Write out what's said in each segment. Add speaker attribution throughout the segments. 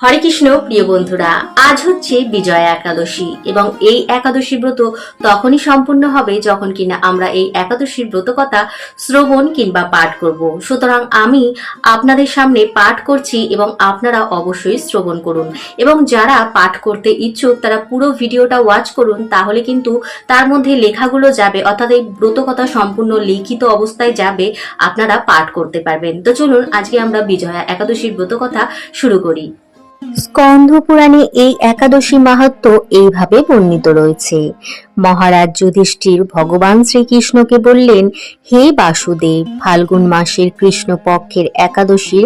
Speaker 1: হরে কৃষ্ণ প্রিয় বন্ধুরা, আজ হচ্ছে বিজয়া একাদশী এবং এই একাদশী ব্রত তখনই সম্পূর্ণ হবে যখন কিনা আমরা এই একাদশীর ব্রত কথা শ্রবণ কিংবা পাঠ করব। সুতরাং আমি আপনাদের সামনে পাঠ করছি এবং আপনারা অবশ্যই শ্রবণ করুন এবং যারা পাঠ করতে ইচ্ছুক তারা পুরো ভিডিওটা ওয়াচ করুন, তাহলে কিন্তু তার মধ্যে লেখাগুলো যাবে, অর্থাৎ এই ব্রত কথা সম্পূর্ণ লিখিত অবস্থায় যাবে, আপনারা পাঠ করতে পারবেন। তো চলুন আজকে আমরা বিজয়া একাদশীর ব্রত কথা শুরু করি।
Speaker 2: স্কন্ধ পুরাণে এই একাদশী মাহাত্ম্য এইভাবে বর্ণিত রয়েছে। মহারাজ যুধিষ্ঠির ভগবান শ্রীকৃষ্ণকে বললেন, হে বাসুদেব, ফাল্গুন মাসের কৃষ্ণপক্ষের একাদশীর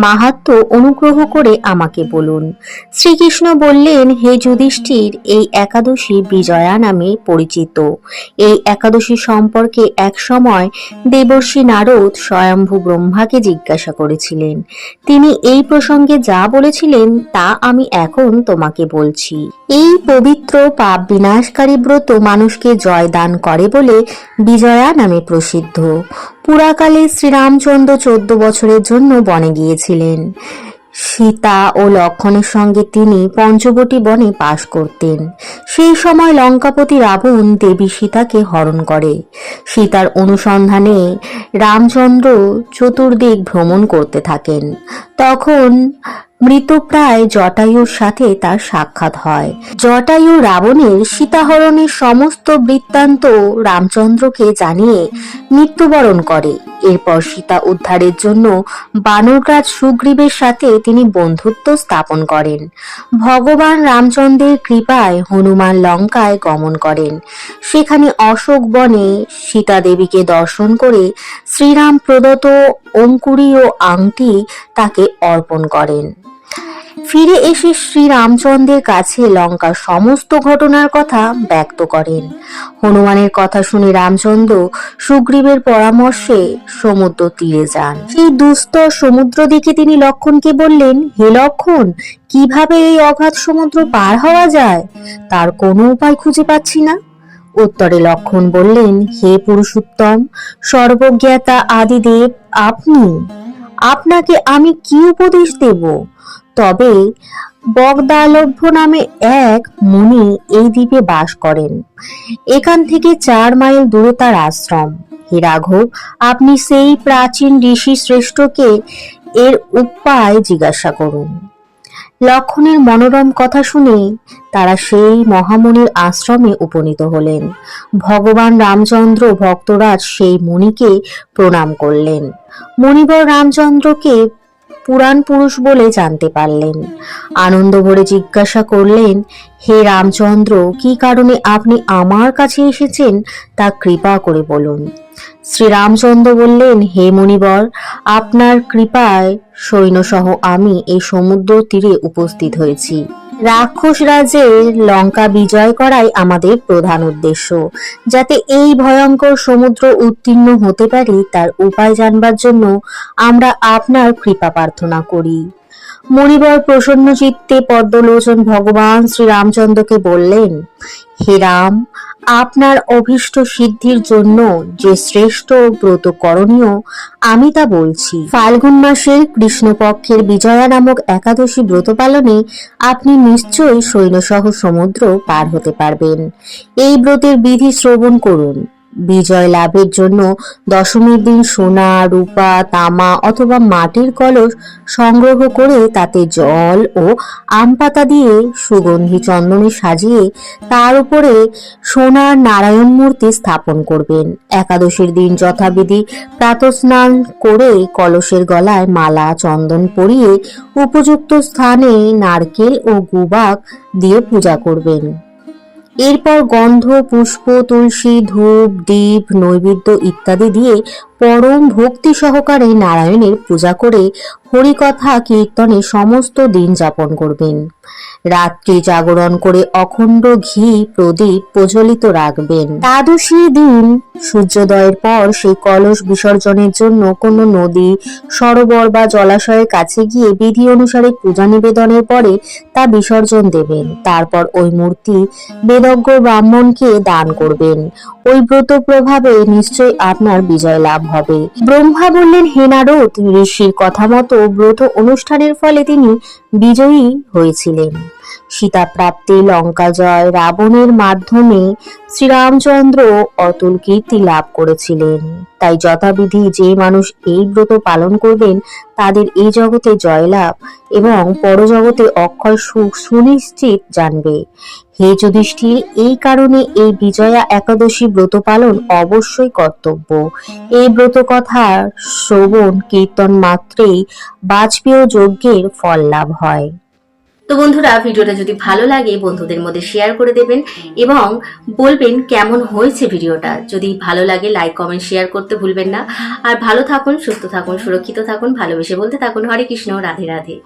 Speaker 2: মাহাত্ম্য অনুগ্রহ করে আমাকে বলুন। শ্রীকৃষ্ণ বললেন, হে যুধিষ্ঠির, এই একাদশী বিজয়া নামে পরিচিত। এই একাদশী সম্পর্কে এক সময় দেবর্ষি নারদ স্বয়ম্ভু ব্রহ্মাকে জিজ্ঞাসা করেছিলেন। তিনি এই প্রসঙ্গে যা বলেছিলেন তা আমি এখন তোমাকে বলছি। এই পবিত্র পাপ বিনাশকারী ব্রত মানুষকে জয় দান করে বলে বিজয়া নামে প্রসিদ্ধ। পুরাকালে শ্রীরামচন্দ্র 14 বছরের জন্য বনে গিয়েছিলেন। সীতা ও লক্ষ্মণের সঙ্গে তিনি পঞ্চবটী বনে বাস করতেন। সেই সময় লঙ্কাপতি রাবণ দেবী সীতাকে হরণ করে। সীতার অনুসন্ধানে রামচন্দ্র চতুর্দিক ভ্রমণ করতে থাকেন। তখন মৃতপ্রায় জটায়ুর সাথে তার সাক্ষাৎ হয়। জটায়ু রাবণের সীতাহরণের সমস্ত বৃত্তান্ত রামচন্দ্রকে জানিয়ে মৃত্যুবরণ করে। এরপর সীতা উদ্ধারের জন্য বানররাজ সুগ্রীবের সাথে তিনি বন্ধুত্ব স্থাপন করেন। ভগবান রামচন্দ্রের কৃপায় হনুমান লঙ্কায় গমন করেন। সেখানে অশোক বনে সীতা দেবীকে দর্শন করে শ্রীরাম প্রদত্ত অঙ্কুরীয় আংটি তাকে অর্পণ করেন। ফিরে এসে শ্রীরামচন্দ্রের কাছে লঙ্কার সমস্ত ঘটনার কথা ব্যক্ত করেন। হনুমানের কথা শুনে রামচন্দ্র সুগ্রীবের পরামর্শে সমুদ্র তীরে যান। সেই দুস্তর সমুদ্র দেখে তিনি লক্ষ্মণকে বললেন, হে লক্ষ্মণ, কিভাবে এই অগাধ সমুদ্র পার হওয়া যায়? তার কোনো উপায় খুঁজে পাচ্ছি না। উত্তরে লক্ষ্মণ বললেন, হে পুরুষোত্তম, সর্বজ্ঞাতা আদিদেব আপনি, আপনাকে আমি কি উপদেশ দেব? তবে বগদালভ্য নামে এক মুনি এই দ্বীপে বাস করেন। এখান থেকে 4 মাইল দূরে তার আশ্রম। হে রাঘব, আপনি সেই প্রাচীন ঋষি শ্রেষ্ঠকে এর উপায় জিজ্ঞাসা করুন। লক্ষ্মণের মনোরম কথা শুনে তারা সেই মহামুনির আশ্রমে উপনীত হলেন। ভগবান রামচন্দ্র ভক্তরাজ সেই মুনিকে প্রণাম করলেন। মুনিবর রামচন্দ্রকে পুরাণ পুরুষ বলে জানতে পারলেন। আনন্দ ভরে জিজ্ঞাসা করলেন, হে রামচন্দ্র, কি কারণে আপনি আমার কাছে এসেছেন তা কৃপা করে বলুন। শ্রীরামচন্দ্র বললেন, হে মুনিবর, আপনার কৃপায় সৈন্যসহ আমি এই সমুদ্র তীরে উপস্থিত হয়েছি। রাক্ষস রাজের লঙ্কা বিজয় করাই আমাদের প্রধান উদ্দেশ্য। যাতে এই ভয়ঙ্কর সমুদ্র উত্তীর্ণ হতে পারি তার উপায় জানবার জন্য আমরা আপনার কৃপা প্রার্থনা করি। মণিবর প্রসন্ন চিত্তে পদ্মলোচন ভগবান শ্রীরামচন্দ্রকে বললেন, হে রাম, আপনার অভীষ্ট সিদ্ধির জন্য যে শ্রেষ্ঠ ব্রত করণীয় আমি তা বলছি। ফাল্গুন মাসের কৃষ্ণপক্ষের বিজয়া নামক একাদশী ব্রত পালনে আপনি নিশ্চয়ই সৈন্যসহ সমুদ্র পার হতে পারবেন। এই ব্রতের বিধি শ্রবণ করুন। বিজয় লাভের জন্য দশমীর দিন সোনা, রূপা, তামা অথবা মাটির কলস সংগ্রহ করে তাতে জল ও আম পাতা দিয়ে সুগন্ধি চন্দনে সাজিয়ে তার উপরে সোনার নারায়ণ মূর্তি স্থাপন করবেন। একাদশীর দিন যথাবিধি প্রাতঃস্নান করে কলসের গলায় মালা চন্দন পরিয়ে উপযুক্ত স্থানে নারকেল ও গুবাক দিয়ে পূজা করবেন। এরপর গন্ধ, পুষ্প, তুলসী, ধূপ, দীপ, নৈবেদ্য ইত্যাদি দিয়ে পরম ভক্তি সহকারে নারায়ণের পূজা করে হরিকথা কীর্তনে সমস্ত দিন যাপন করবেন। রাত্রি জাগরণ করে অখণ্ড ঘি প্রদীপ প্রজ্বলিত রাখবেন। দ্বাদশী দিন সূর্যোদয়ের পর সেই কলস বিসর্জনের জন্য কোনো নদী, সরোবর বা জলাশয়ের কাছে গিয়ে বিধি অনুসারে পূজা নিবেদনের পরে তা বিসর্জন দেবেন। তারপর ওই মূর্তি বেদজ্ঞ ব্রাহ্মণকে দান করবেন। ওই ব্রত প্রভাবে নিশ্চয় আপনার বিজয় লাভ হবে। ব্রহ্মা বললেন, হে নারদ, ঋষির কথা মতো ব্রত অনুষ্ঠানের ফলে তিনি বিজয়ী হয়েছিলেন। সীতা প্রাপ্তি, লঙ্কা জয়, রাবণের মাধ্যমে শ্রীরামচন্দ্র অতুল কীর্তি লাভ করেছিলেন। তাই যথাবিধি যে মানুষ এই ব্রত পালন করবেন তাদের এই জগতে জয়লাভ এবং পরজগতে অক্ষয় সুখ সুনিশ্চিত জানবে। হে যুধিষ্ঠির, এই কারণে এই বিজয়া একাদশী ব্রত পালন অবশ্যই কর্তব্য। এই ব্রত কথা শ্রবণ কীর্তন মাত্রেই বাজপেয় যজ্ঞের ফল লাভ হয়।
Speaker 1: তো বন্ধুরা, ভিডিওটা যদি ভালো লাগে বন্ধুদের মধ্যে শেয়ার করে দেবেন এবং বলবেন কেমন হয়েছে ভিডিওটা। যদি ভালো লাগে লাইক কমেন্ট শেয়ার করতে ভুলবেন না। আর ভালো থাকুন, সুস্থ থাকুন, সুরক্ষিত থাকুন, ভালোবেসে বলতে থাকুন হরে কৃষ্ণ, রাধে রাধে।